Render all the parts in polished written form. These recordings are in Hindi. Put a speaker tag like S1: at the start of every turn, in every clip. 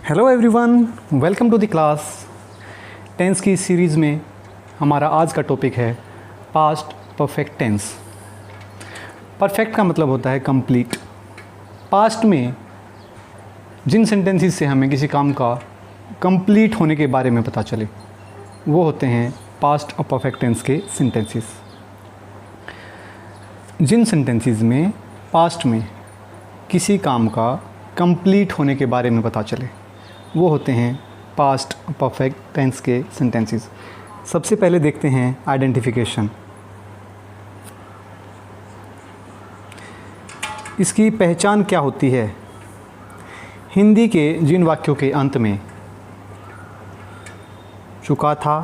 S1: Hello everyone, welcome to the class. Tense की सीरीज़ में हमारा आज का टॉपिक है पास्ट परफेक्ट टेंस। परफेक्ट का मतलब होता है कंप्लीट। पास्ट में जिन सेंटेंसेस से हमें किसी काम का कंप्लीट होने के बारे में पता चले वो होते हैं पास्ट और परफेक्ट टेंस के सेंटेंसेस। जिन सेंटेंसेस में पास्ट में किसी काम का कंप्लीट होने के बारे में पता चले वो होते हैं पास्ट परफेक्ट टेंस के सेंटेंसेस। सबसे पहले देखते हैं आइडेंटिफिकेशन। इसकी पहचान क्या होती है? हिंदी के जिन वाक्यों के अंत में चुका था,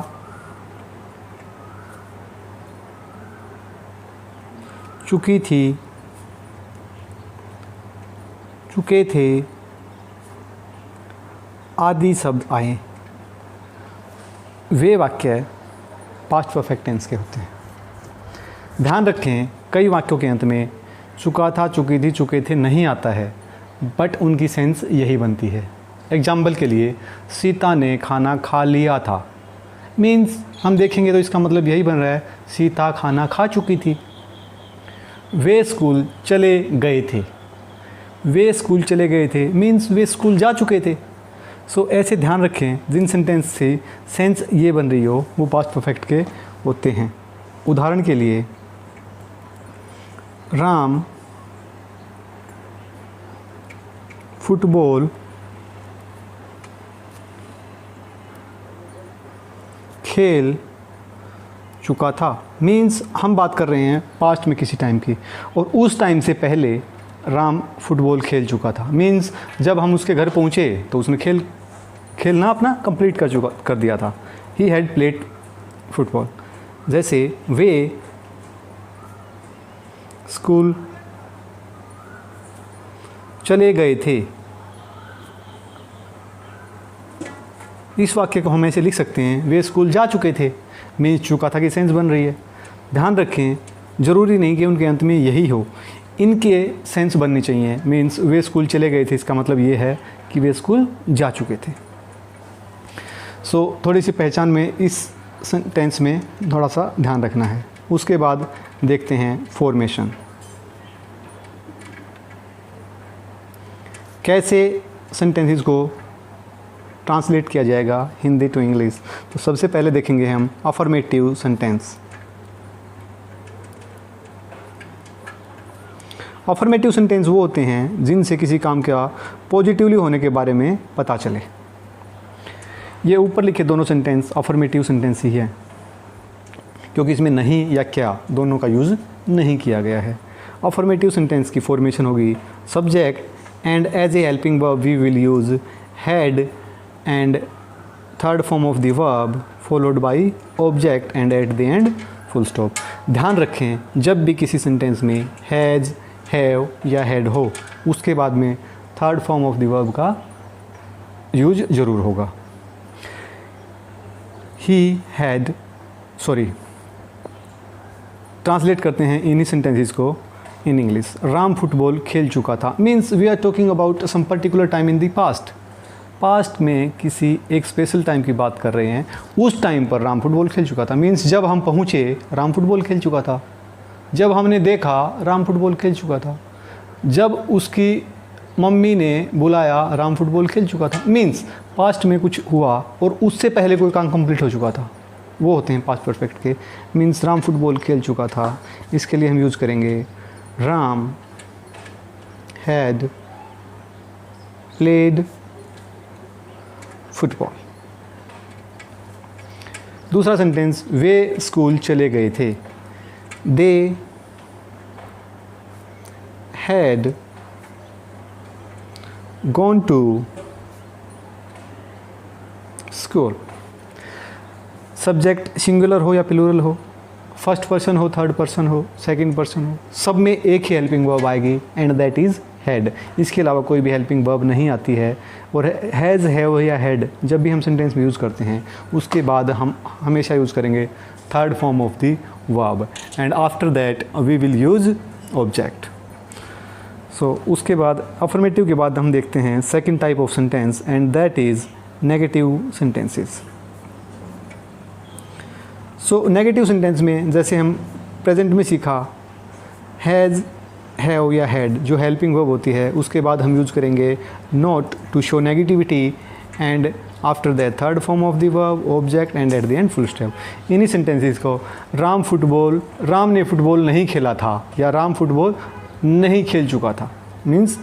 S1: चुकी थी, चुके थे आदि शब्द आए, वे वाक्य पास्ट परफेक्ट टेंस के होते हैं। ध्यान रखें, कई वाक्यों के अंत में चुका था, चुकी थी, चुके थे नहीं आता है, बट उनकी सेंस यही बनती है। एग्जाम्पल के लिए, सीता ने खाना खा लिया था, मीन्स हम देखेंगे तो इसका मतलब यही बन रहा है सीता खाना खा चुकी थी। वे स्कूल चले गए थे, वे स्कूल चले गए थे मीन्स वे स्कूल जा चुके थे। सो ऐसे ध्यान रखें, जिन सेंटेंस से सेंस ये बन रही हो वो पास्ट परफेक्ट के होते हैं। उदाहरण के लिए, राम फुटबॉल खेल चुका था, मीन्स हम बात कर रहे हैं पास्ट में किसी टाइम की, और उस टाइम से पहले राम फुटबॉल खेल चुका था। मीन्स जब हम उसके घर पहुँचे तो उसने खेलना अपना कंप्लीट कर दिया था। He had played football. जैसे वे स्कूल चले गए थे, इस वाक्य को हम ऐसे लिख सकते हैं, वे स्कूल जा चुके थे, मीन्स चुका था की सेंस बन रही है। ध्यान रखें, ज़रूरी नहीं कि उनके अंत में यही हो, इनके सेंस बननी चाहिए। मीन्स वे स्कूल चले गए थे, इसका मतलब ये है कि वे स्कूल जा चुके थे। सो थोड़ी सी पहचान में इस टेंस में थोड़ा सा ध्यान रखना है। उसके बाद देखते हैं फॉर्मेशन। कैसे सेंटेंसेस को ट्रांसलेट किया जाएगा हिंदी टू इंग्लिश। तो सबसे पहले देखेंगे हम अफर्मेटिव सेंटेंस। अफर्मेटिव सेंटेंस वो होते हैं जिनसे किसी काम का पॉजिटिवली होने के बारे में पता चले। ये ऊपर लिखे दोनों सेंटेंस अफर्मेटिव सेंटेंस ही है, क्योंकि इसमें नहीं या क्या दोनों का यूज़ नहीं किया गया है। अफर्मेटिव सेंटेंस की फॉर्मेशन होगी subject and as a helping verb we will use had and third form of the verb followed by object and at the end full stop. ध्यान रखें, जब भी किसी सेंटेंस में हैज़, हैव या हैड हो, उसके बाद में third form of the verb का यूज ज़रूर होगा। ट्रांसलेट करते हैं इन्हीं सेंटेंसेस को इन इंग्लिश। राम फुटबॉल खेल चुका था, means we are talking about some particular time in the past. Past में किसी एक स्पेशल टाइम की बात कर रहे हैं, उस टाइम पर राम फुटबॉल खेल चुका था, मीन्स जब हम पहुँचे राम फुटबॉल खेल चुका था, जब हमने देखा राम फुटबॉल खेल चुका था, जब उसकी मम्मी ने बुलाया राम फुटबॉल खेल चुका था। मीन्स पास्ट में कुछ हुआ और उससे पहले कोई काम कंप्लीट हो चुका था, वो होते हैं पास्ट परफेक्ट के। मीन्स राम फुटबॉल खेल चुका था, इसके लिए हम यूज़ करेंगे राम हैड प्लेड फुटबॉल। दूसरा सेंटेंस, वे स्कूल चले गए थे, they had gone to school। Subject singular हो या प्लूरल हो, फर्स्ट पर्सन हो, थर्ड पर्सन हो, सेकंड पर्सन हो, सब में एक ही हेल्पिंग वर्ब आएगी एंड दैट इज़ हैड। इसके अलावा कोई भी हेल्पिंग वर्ब नहीं आती है। और हैज़, हैव या हैड जब भी हम सेंटेंस में यूज़ करते हैं उसके बाद हम हमेशा यूज़ करेंगे third form of the verb and after that we will use object. उसके बाद अफर्मेटिव के बाद हम देखते हैं second type of sentence and that is negative sentences. Negative sentence में जैसे हम प्रेजेंट में सीखा हैज़, हैव या हैड जो हेल्पिंग वर्ब होती है, उसके बाद हम यूज़ करेंगे not to show negativity and after that third form of the verb object and at the end full stop. इन्हीं सेंटेंसेस को राम ने फुटबॉल नहीं खेला था या राम फुटबॉल नहीं खेल चुका था, मीन्स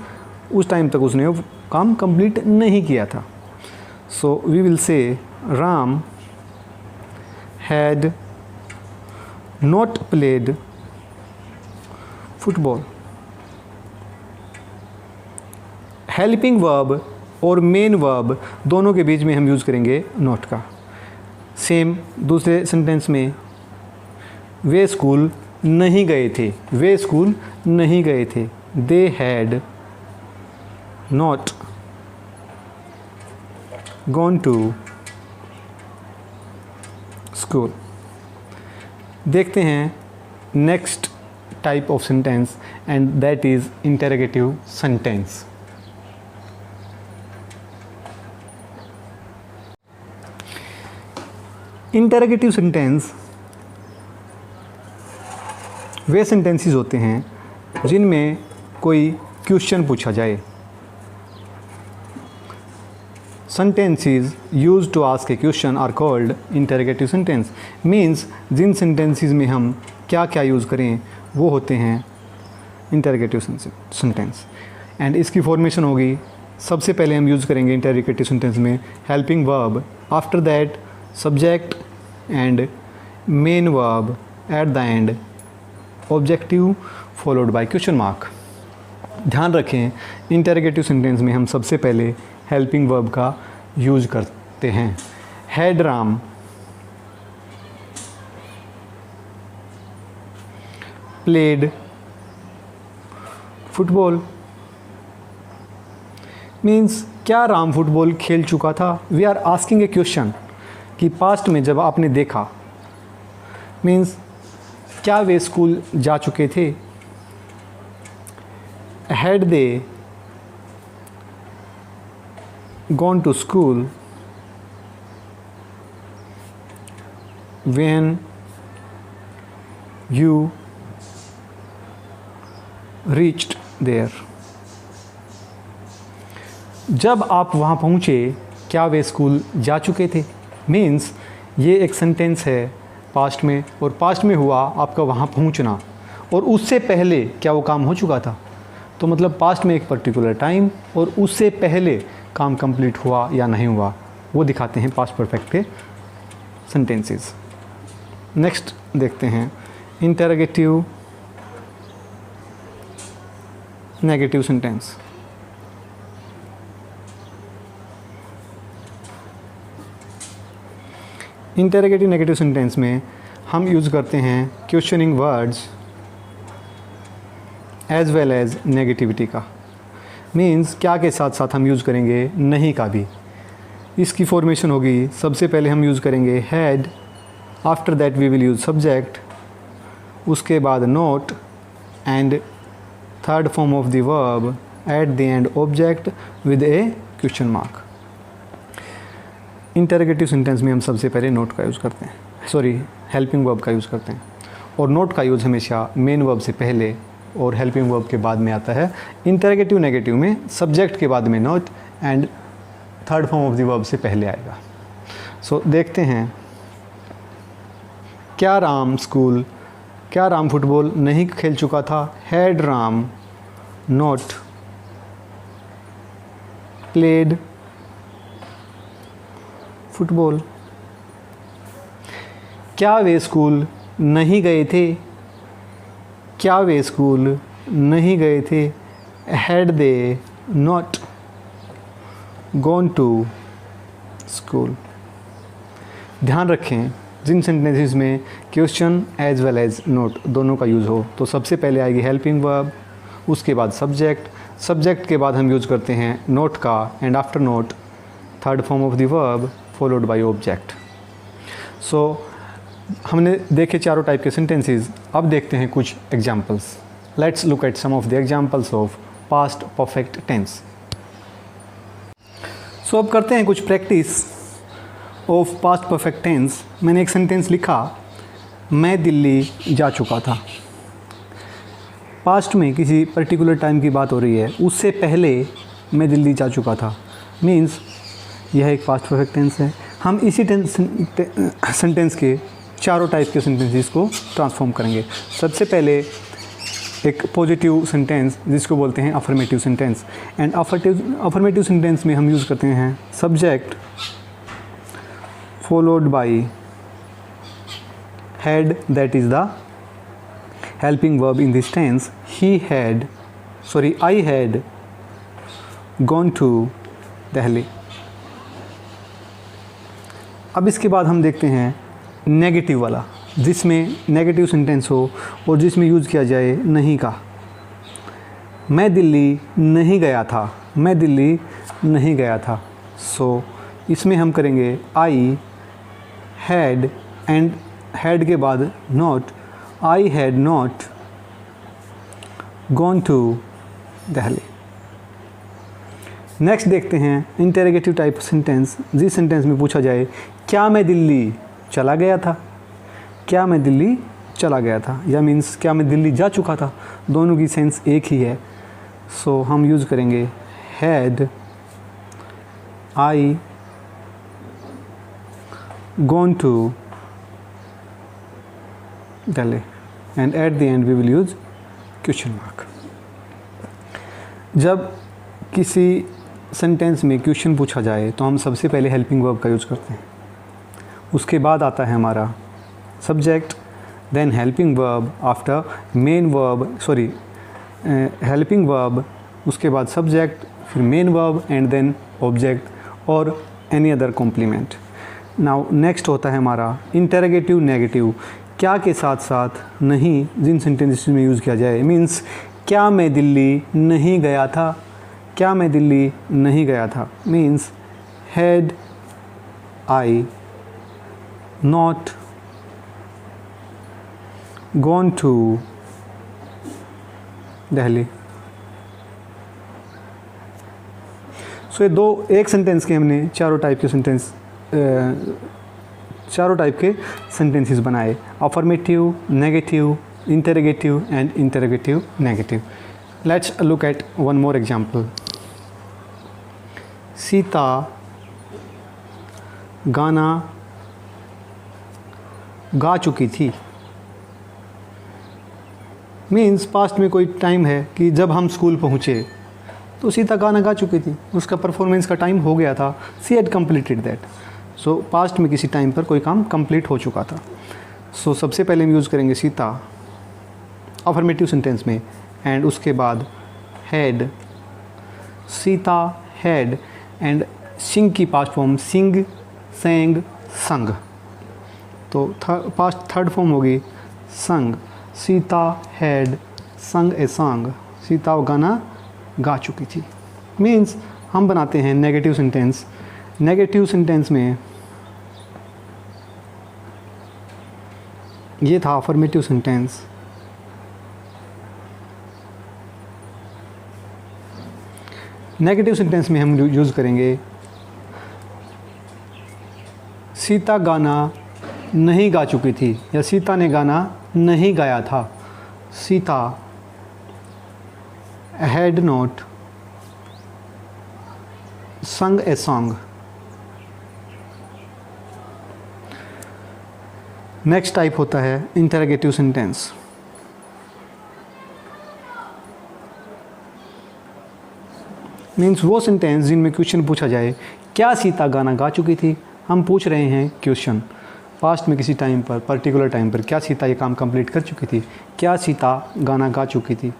S1: उस टाइम तक उसने वो काम कंप्लीट नहीं किया था। सो we will say Ram had not played football. Helping verb और मेन वर्ब दोनों के बीच में हम यूज़ करेंगे नॉट का। सेम दूसरे सेंटेंस में वे स्कूल नहीं गए थे, वे स्कूल नहीं गए थे, they had not gone to school. देखते हैं next type of sentence and that is interrogative sentence. Interrogative sentence वे सेंटेंसेस होते हैं जिनमें कोई क्वेश्चन पूछा जाए। Sentences used to ask a question are called interrogative sentence. Means जिन सेंटेंसेस में हम क्या क्या यूज़ करें वो होते हैं इंटरोगेटिव सेंटेंस। एंड इसकी फॉर्मेशन होगी, सबसे पहले हम यूज़ करेंगे इंटरोगेटिव सेंटेंस में helping verb, after that subject and main verb, at the and objective followed by question mark. ध्यान रखें इंटरोगेटिव सेंटेंस में हम सबसे पहले हेल्पिंग वर्ब का यूज करते हैं। Had Ram played football, means क्या राम फुटबॉल खेल चुका था। We are asking a question कि पास्ट में जब आपने देखा, मीन्स क्या वे स्कूल जा चुके थे। Had they gone to school when you reached there. जब आप वहाँ पहुँचे क्या वे स्कूल जा चुके थे। मीन्स ये एक सेंटेंस है पास्ट में, और पास्ट में हुआ आपका वहाँ पहुँचना, और उससे पहले क्या वो काम हो चुका था। तो मतलब पास्ट में एक पर्टिकुलर टाइम और उससे पहले काम कंप्लीट हुआ या नहीं हुआ, वो दिखाते हैं पास्ट परफेक्ट के सेंटेंसेस। नेक्स्ट देखते हैं interrogative negative sentence. Interrogative negative sentence में हम यूज़ करते हैं questioning words as well as negativity का। मीन्स क्या के साथ साथ हम यूज़ करेंगे नहीं का भी। इसकी फॉर्मेशन होगी, सबसे पहले हम यूज़ करेंगे had, after that we will use subject, उसके बाद not and third form of the verb, at the end object with a question mark. Interrogative sentence में हम सबसे पहले नोट का यूज़ करते हैं, हेल्पिंग वर्ब का यूज़ करते हैं, और नोट का यूज़ हमेशा मेन वर्ब से पहले और हेल्पिंग वर्ब के बाद में आता है। इंटरोगेटिव नेगेटिव में सब्जेक्ट के बाद में note and third form of the verb से पहले आएगा। देखते हैं क्या राम फुटबॉल नहीं खेल चुका था। Had Ram not played football. क्या वे स्कूल नहीं गए थे। क्या वे स्कूल नहीं गए थे। Had they not gone to school. ध्यान रखें जिन सेंटेंसेस में question as well as not दोनों का यूज़ हो, तो सबसे पहले आएगी हेल्पिंग वर्ब, उसके बाद सब्जेक्ट के बाद हम यूज़ करते हैं नोट का, and after note third form of the verb followed by object. हमने देखे चारों टाइप के सेंटेंसेस। अब देखते हैं कुछ examples. Let's look at some of the examples of past perfect tense. So अब करते हैं कुछ practice of past perfect tense. मैंने एक सेंटेंस लिखा, मैं दिल्ली जा चुका था। पास्ट में किसी पर्टिकुलर टाइम की बात हो रही है, उससे पहले मैं दिल्ली जा चुका था, मीन्स यह एक पास्ट परफेक्ट टेंस है। हम इसी सेंटेंस के चारों टाइप के सेंटेंसेस को ट्रांसफॉर्म करेंगे। सबसे पहले एक पॉजिटिव सेंटेंस जिसको बोलते हैं affirmative sentence. And affirmative sentence में हम यूज़ करते हैं subject followed by had, that is the helping verb in this tense. I had gone to Delhi. अब इसके बाद हम देखते हैं नेगेटिव वाला, जिसमें नेगेटिव सेंटेंस हो और जिसमें यूज़ किया जाए नहीं का। मैं दिल्ली नहीं गया था, मैं दिल्ली नहीं गया था। सो इसमें हम करेंगे आई हैड, एंड हैड के बाद not, I had not gone to Delhi. Next देखते हैं इंटेरोगेटिव टाइप सेंटेंस, जिस सेंटेंस में पूछा जाए क्या मैं दिल्ली चला गया था, क्या मैं दिल्ली चला गया था, या मीन्स क्या मैं दिल्ली जा चुका था। दोनों की सेंस एक ही है। सो हम यूज़ करेंगे had I gone to Delhi, and at the end we will use question mark. जब किसी सेंटेंस में क्वेश्चन पूछा जाए तो हम सबसे पहले हेल्पिंग वर्ब का यूज़ करते हैं। उसके बाद आता है हमारा subject, then helping verb, after main verb, helping verb, उसके बाद सब्जेक्ट, फिर main verb, and then object और any other complement. Now next होता है हमारा इंटरोगेटिव नेगेटिव, क्या के साथ साथ नहीं जिन सेंटेंसेस में यूज़ किया जाए। मीन्स क्या मैं दिल्ली नहीं गया था, क्या मैं दिल्ली नहीं गया था, means had I not gone to Delhi. So ये एक सेंटेंस के हमने चारों टाइप के सेंटेंसेस बनाए, affirmative, negative, interrogative and interrogative negative. Let's look eight one more example. Sita गाना गा चुकी थी, मीन्स पास्ट में कोई टाइम है कि जब हम स्कूल पहुँचे तो सीता गाना गा चुकी थी, उसका परफॉर्मेंस का टाइम हो गया था, she had completed that. So past में किसी टाइम पर कोई काम कंप्लीट हो चुका था। सो सबसे पहले हम यूज़ करेंगे सीता अफर्मेटिव सेंटेंस में, एंड उसके बाद हैड, सीता हैड, एंड सिंग की पास्ट फॉर्म सिंग, सेंग, संग। तो पास्ट थर्ड फॉर्म होगी संग, सीता हैड संग ए सॉन्ग, सीता वो गाना गा चुकी थी। मीन्स हम बनाते हैं नेगेटिव सेंटेंस। नेगेटिव सेंटेंस में ये था अफर्मेटिव सेंटेंस। नेगेटिव सेंटेंस में हम यूज़ करेंगे सीता गाना नहीं गा चुकी थी, या सीता ने गाना नहीं गाया था। सीता हैड नॉट संग ए सॉन्ग। नेक्स्ट टाइप होता है इंटरोगेटिव सेंटेंस। मीन्स वो सेंटेंस जिनमें क्वेश्चन पूछा जाए क्या सीता गाना गा चुकी थी। हम पूछ रहे हैं क्वेश्चन, पास्ट में किसी टाइम पर, पर्टिकुलर टाइम पर क्या सीता ये काम कंप्लीट कर चुकी थी, क्या सीता गाना गा चुकी थी।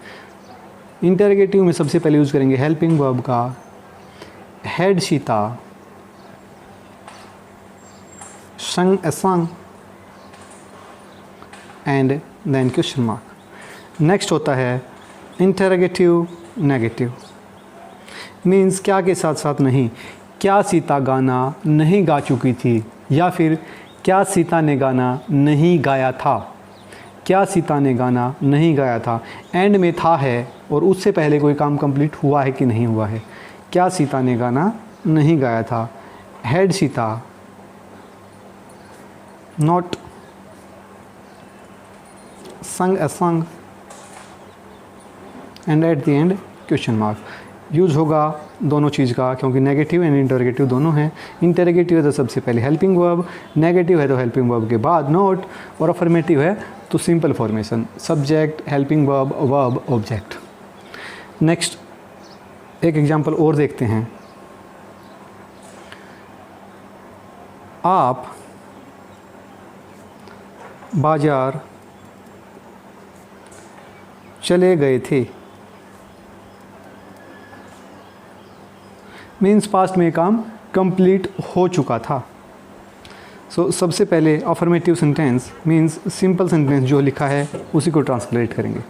S1: इंटरोगेटिव में सबसे पहले यूज़ करेंगे हेल्पिंग वर्ब का, had Sita sang a song, and then question mark. Next होता है इंटरोगेटिव नेगेटिव। मीन्स क्या के साथ साथ नहीं, क्या सीता गाना नहीं गा चुकी थी, या फिर क्या सीता ने गाना नहीं गाया था, क्या सीता ने गाना नहीं गाया था। एंड में था है और उससे पहले कोई काम कंप्लीट हुआ है कि नहीं हुआ है। क्या सीता ने गाना नहीं गाया था? Had Sita not sung a song, and at the and question mark. Use होगा दोनों चीज़ का, क्योंकि नेगेटिव एंड इंटरोगेटिव दोनों हैं। इंटरोगेटिव है तो सबसे पहले हेल्पिंग वर्ब, नेगेटिव है तो हेल्पिंग वर्ब के बाद नोट, और अफर्मेटिव है तो simple formation subject helping verb verb object. Next एक एग्जांपल और देखते हैं। आप बाजार चले गए थे, मीन्स पास्ट में काम कंप्लीट हो चुका था। सो सबसे पहले affirmative sentence means simple sentence जो लिखा है उसी को ट्रांसलेट करेंगे।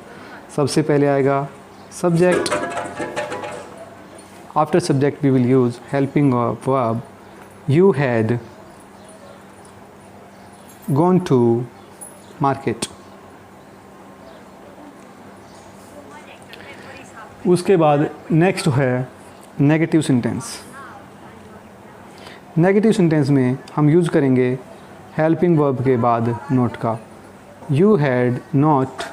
S1: सबसे पहले आएगा subject, after subject we will use helping verb you had gone to market. उसके बाद नेक्स्ट है नेगेटिव सेंटेंस। नेगेटिव सेंटेंस में हम यूज़ करेंगे हेल्पिंग वर्ब के बाद नोट का, you had not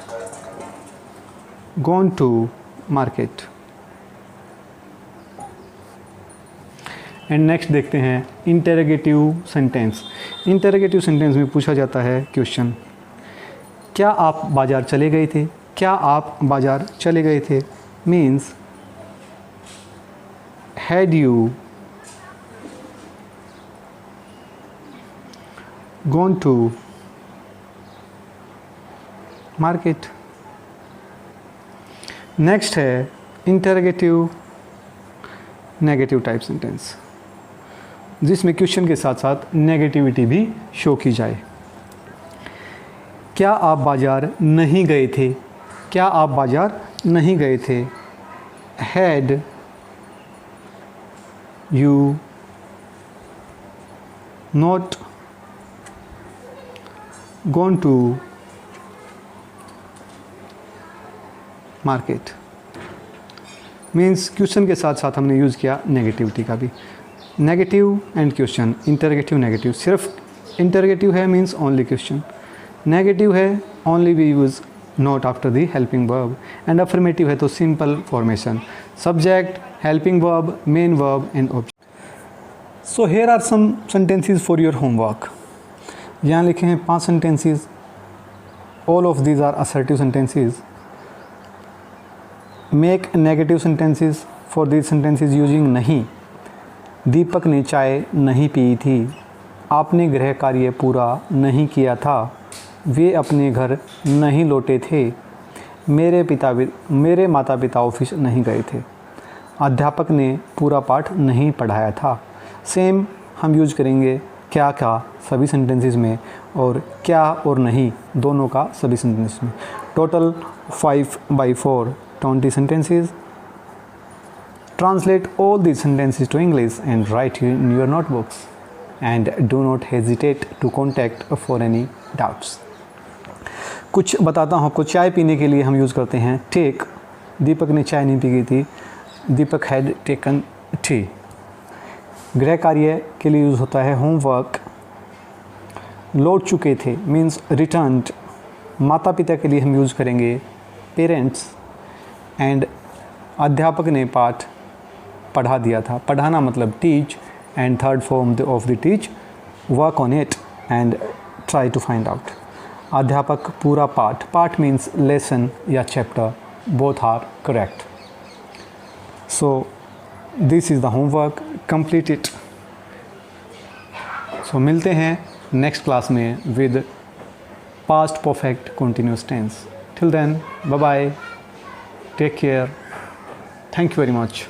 S1: gone to market. And next देखते हैं इंटरोगेटिव सेंटेंस। इंटरोगेटिव सेंटेंस में पूछा जाता है क्वेश्चन, क्या आप बाज़ार चले गए थे? क्या आप बाज़ार चले गए थे means had you gone to market? Next है इंटरोगेटिव नेगेटिव टाइप सेंटेंस, जिसमें क्वेश्चन के साथ साथ नेगेटिविटी भी शो की जाए। क्या आप बाज़ार नहीं गए थे? क्या आप बाज़ार नहीं गए थे? Had you not gone to market? Means question के साथ साथ हमने यूज़ किया नेगेटिविटी का भी। Negative and question, interrogative negative. सिर्फ इंटरोगेटिव है मीन्स ओनली क्वेश्चन, नेगेटिव है only we use not after the helping verb, and affirmative है तो simple formation subject helping verb main verb and object. So here are some sentences for your homework. यहाँ लिखे हैं 5 sentences, all of these are assertive sentences. Make negative sentences for these sentences using नहीं। दीपक ने चाय नहीं पी थी। आपने गृह कार्य पूरा नहीं किया था। वे अपने घर नहीं लौटे थे। मेरे माता पिता ऑफिस नहीं गए थे। अध्यापक ने पूरा पाठ नहीं पढ़ाया था। सेम हम यूज करेंगे क्या का सभी सेंटेंसेस में, और क्या और नहीं दोनों का सभी सेंटेंसेस में। Total 5/4 20 sentences. Translate all these sentences to English and write in your notebooks. And do not hesitate to contact for any doubts. कुछ बताता हूँ आपको। चाय पीने के लिए हम यूज़ करते हैं टेक। दीपक ने चाय नहीं पी गई थी, दीपक हैड टेकन टी। गृह कार्य के लिए यूज़ होता है होमवर्क। लौट चुके थे मीन्स रिटर्न्ड। माता पिता के लिए हम यूज़ करेंगे पेरेंट्स। एंड अध्यापक ने पाठ पढ़ा दिया था। पढ़ाना मतलब teach. And third form of the teach, work on it and try to find out. अध्यापक पूरा पाठ, पाठ मीन्स लेसन या chapter, both are correct. So this is the homework, complete it. So मिलते हैं नेक्स्ट क्लास में with past perfect continuous tense. Till then bye bye, take care, thank you very much.